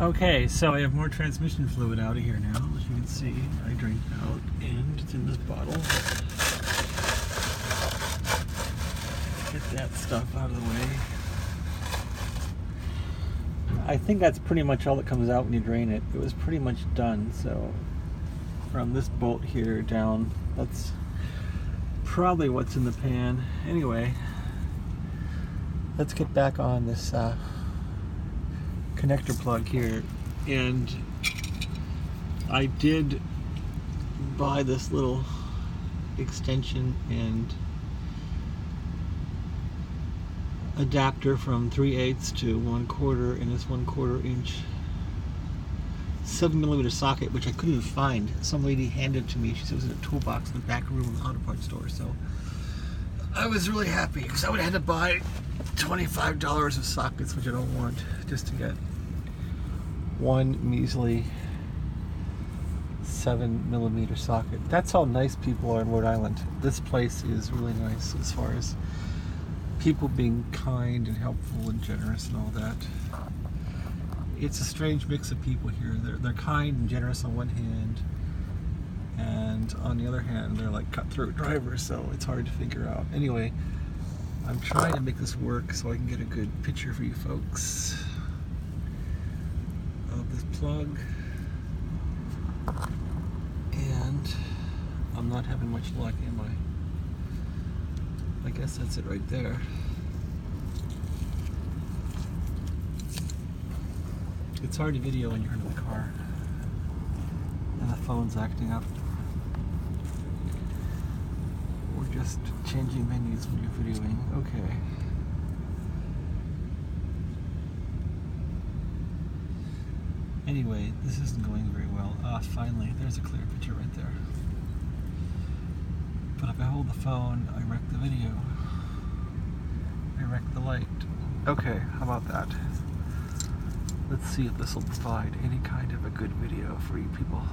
Okay, so I have more transmission fluid out of here now. As you can see, I drained it out and it's in this bottle. Get that stuff out of the way. I think that's pretty much all that comes out when you drain it. It was pretty much done, so from this bolt here down, that's probably what's in the pan. Anyway, let's get back on this connector plug here, and I did buy this little extension and adapter from 3/8 to 1/4 in this 1/4 inch 7mm socket, which I couldn't find. Some lady handed it to me. She said it was in a toolbox in the back room of the auto parts store, so I was really happy because I would have had to buy $25 of sockets, which I don't want, just to get one measly 7mm socket. That's how nice people are in Rhode Island. This place is really nice as far as people being kind and helpful and generous and all that. It's a strange mix of people here. They're kind and generous on one hand, and on the other hand, they're like cutthroat drivers, so it's hard to figure out. Anyway, I'm trying to make this work so I can get a good picture for you folks of this plug, and I'm not having much luck, am I? I guess that's it right there. It's hard to video when you're in the car and the phone's acting up. We're just changing menus when you're videoing. Okay. Anyway, this isn't going very well. Finally, there's a clear picture right there. But if I hold the phone, I wreck the video. I wreck the light. Okay, how about that? Let's see if this will provide any kind of a good video for you people.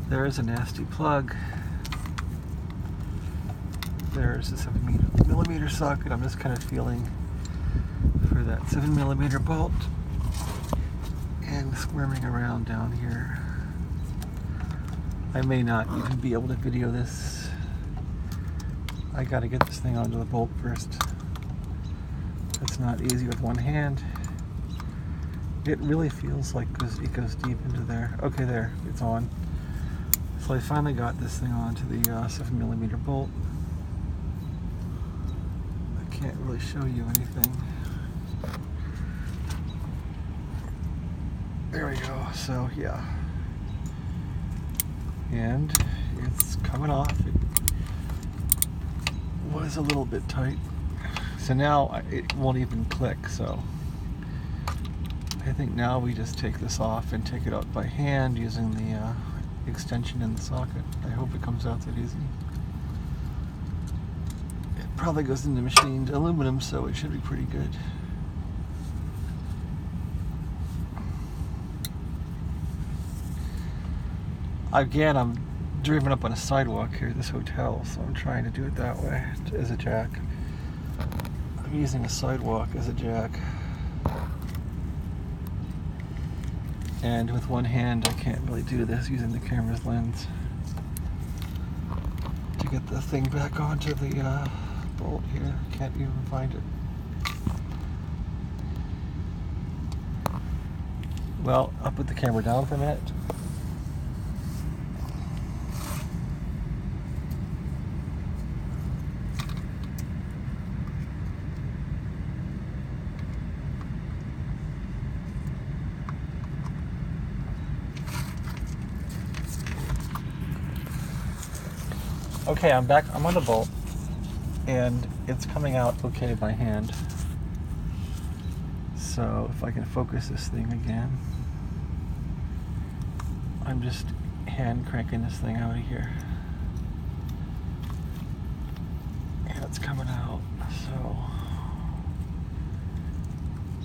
There's a nasty plug. There's a 7mm socket. I'm just kind of feeling for that 7mm bolt and squirming around down here. I may not even be able to video this. I gotta get this thing onto the bolt first. It's not easy with one hand. It really feels like it goes deep into there. Okay, there, it's on. So I finally got this thing onto the 7mm bolt. I can't really show you anything. There we go, so yeah. And it's coming off. It was a little bit tight. So now it won't even click, so I think now we just take this off and take it out by hand using the extension in the socket. I hope it comes out that easy. It probably goes into machined aluminum, so it should be pretty good. Again, I'm driven up on a sidewalk here at this hotel, so I'm trying to do it that way as a jack. I'm using a sidewalk as a jack. And with one hand, I can't really do this using the camera's lens. To get the thing back onto the bolt here, can't even find it. Well, I'll put the camera down for a minute. Okay, I'm back. I'm on the bolt, and it's coming out okay by hand. So if I can focus this thing again, I'm just hand cranking this thing out of here. And it's coming out. So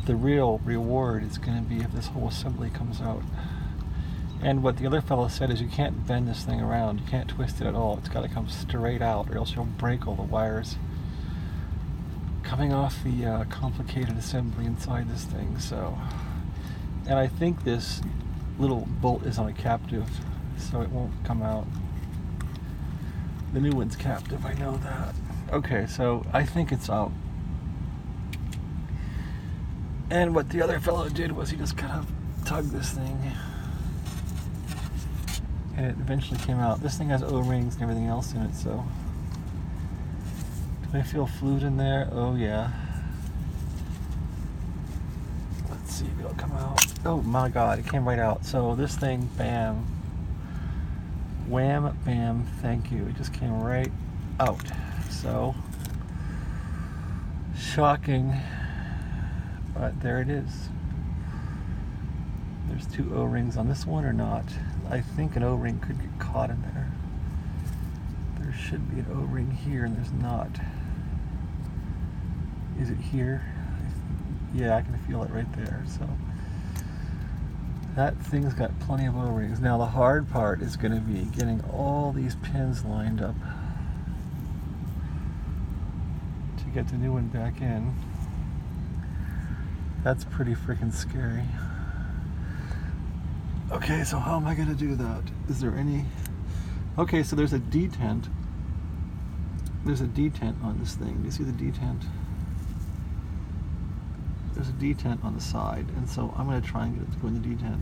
the real reward is going to be if this whole assembly comes out. And what the other fellow said is you can't bend this thing around, you can't twist it at all. It's got to come straight out or else you'll break all the wires coming off the complicated assembly inside this thing, so. And I think this little bolt is on a captive, so it won't come out. The new one's captive, I know that. Okay, so I think it's out. And what the other fellow did was he just kind of tugged this thing, and it eventually came out. This thing has O-rings and everything else in it, so. Do I feel fluid in there? Oh yeah. Let's see if it'll come out. Oh my god, it came right out. So this thing, bam. Wham, bam, thank you. It just came right out. So, shocking, but there it is. There's 2 O-rings on this one or not. I think an O-ring could get caught in there. There should be an O-ring here and there's not. Is it here? Yeah, I can feel it right there. So that thing's got plenty of O-rings. Now the hard part is going to be getting all these pins lined up to get the new one back in. That's pretty freaking scary. Okay, so how am I going to do that? Is there any... Okay, so there's a detent. There's a detent on this thing. Do you see the detent? There's a detent on the side, and so I'm going to try and get it to go in the detent.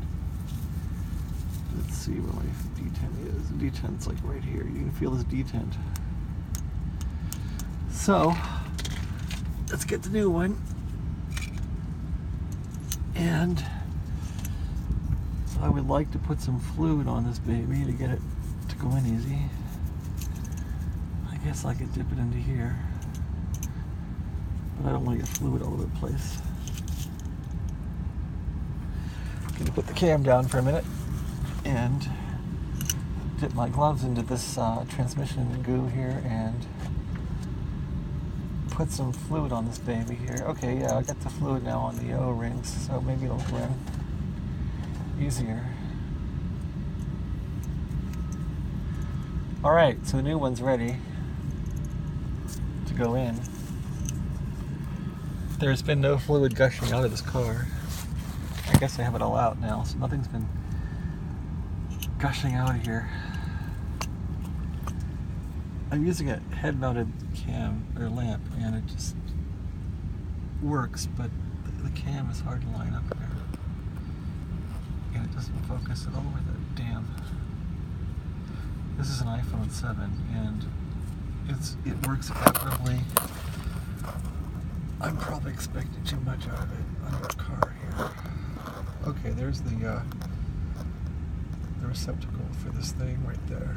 Let's see where my detent is. The detent's like right here. You can feel this detent. So, let's get the new one. And I would like to put some fluid on this baby to get it to go in easy. I guess I could dip it into here, but I don't want to get fluid all over the place. I'm going to put the cam down for a minute and dip my gloves into this transmission goo here and put some fluid on this baby here. Okay, yeah, I got the fluid now on the O-rings, so maybe it'll go in easier. Alright, so the new one's ready to go in. There's been no fluid gushing out of this car. I guess I have it all out now, so nothing's been gushing out of here. I'm using a head-mounted cam or lamp, and it just works, but the cam is hard to line up there, and it doesn't focus at all with it. Damn. This is an iPhone 7, and it works admirably. I'm probably expecting too much out of it on our car here. Okay, there's the receptacle for this thing right there.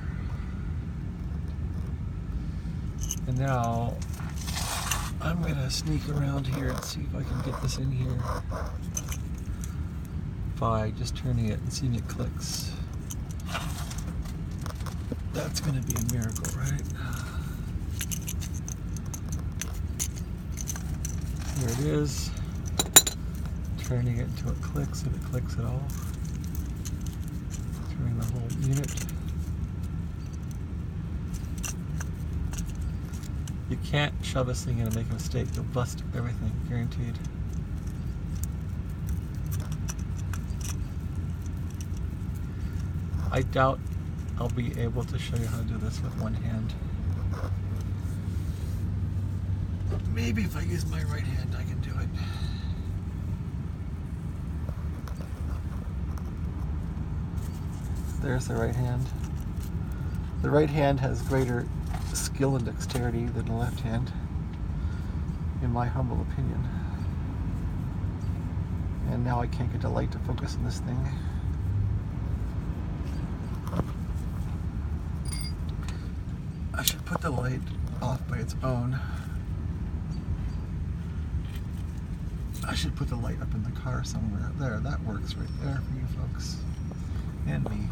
And now I'm going to sneak around here and see if I can get this in here by just turning it and seeing it clicks. That's going to be a miracle, right? There it is. Turning it until it clicks, if it clicks at all. Turning the whole unit. You can't shove this thing in and make a mistake. You'll bust everything, guaranteed. I doubt I'll be able to show you how to do this with one hand. Maybe if I use my right hand, I can do it. There's the right hand. The right hand has greater skill and dexterity than the left hand, in my humble opinion. And now I can't get the light to focus on this thing. I should put the light off by its own. I should put the light up in the car somewhere. There, that works right there for you folks. And me.